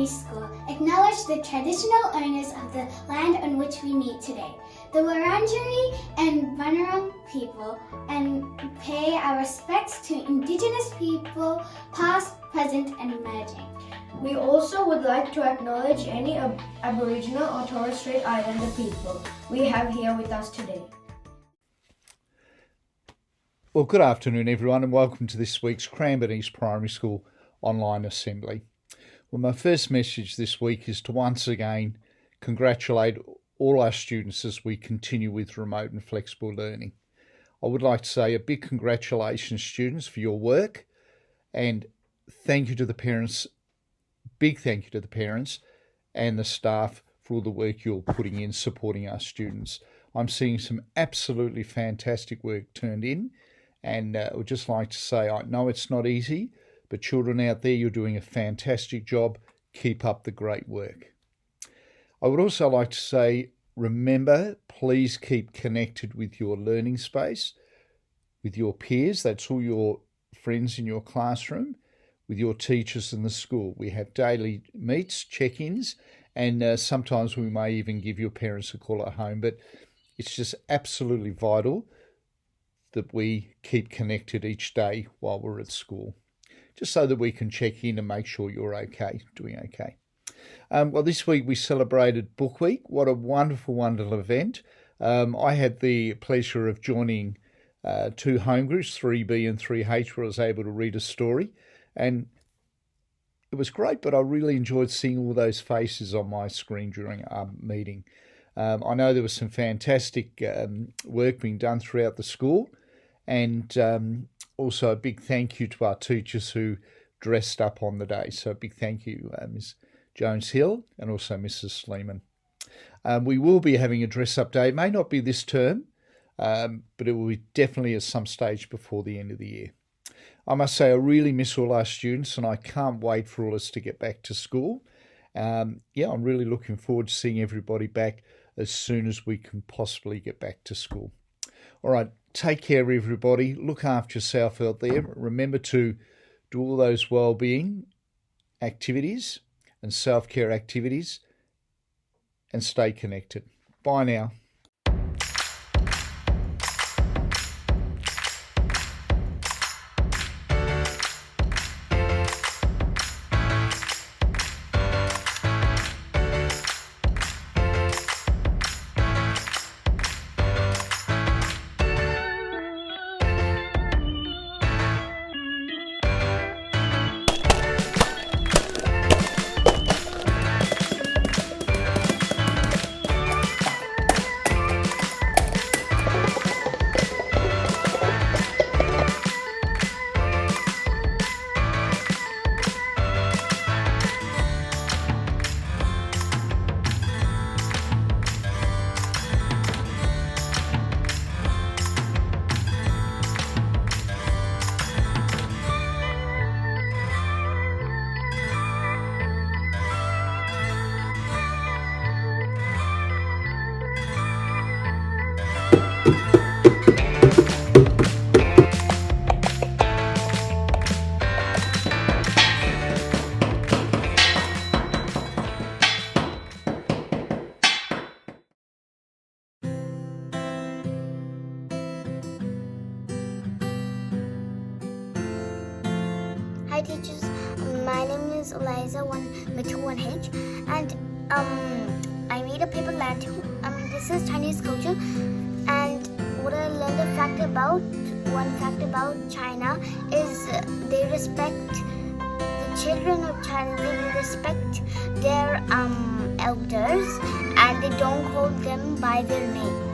Primary School acknowledge the traditional owners of the land on which we meet today, the Wurundjeri and Bunurong people, and pay our respects to Indigenous people, past, present and emerging. We also would like to acknowledge any Aboriginal or Torres Strait Islander people we have here with us today. Well, good afternoon everyone and welcome to this week's Cranbourne East Primary School online assembly. Well, my first message this week is to once again congratulate all our students as we continue with remote and flexible learning. I would like to say a big congratulations students for your work, and thank you to the parents, big thank you to the parents and the staff for all the work you're putting in supporting our students. I'm seeing some absolutely fantastic work turned in, and I would just like to say I know it's not easy, but children out there, you're doing a fantastic job. Keep up the great work. I would also like to say, remember, please keep connected with your learning space, with your peers, that's all your friends in your classroom, with your teachers in the school. We have daily meets, check-ins, and sometimes we may even give your parents a call at home, but it's just absolutely vital that we keep connected each day while we're at school, just so that we can check in and make sure you're okay, doing okay. Well, this week we celebrated Book Week. What a wonderful, wonderful event. I had the pleasure of joining two home groups, 3B and 3H, where I was able to read a story. And it was great, but I really enjoyed seeing all those faces on my screen during our meeting. I know there was some fantastic work being done throughout the school, and also a big thank you to our teachers who dressed up on the day. So a big thank you, Ms. Jones-Hill and also Mrs. Sleeman. We will be having a dress-up day. It may not be this term, but it will be definitely at some stage before the end of the year. I must say I really miss all our students, and I can't wait for all us to get back to school. I'm really looking forward to seeing everybody back as soon as we can possibly get back to school. All right, take care everybody. Look after yourself out there. Remember to do all those well-being activities and self-care activities, and stay connected. Bye now. Hi teachers, my name is Eliza 121H, and I made a paper lantern. This is Chinese culture, and what I learned one fact about China is they respect the children of China. They respect their elders, and they don't call them by their name.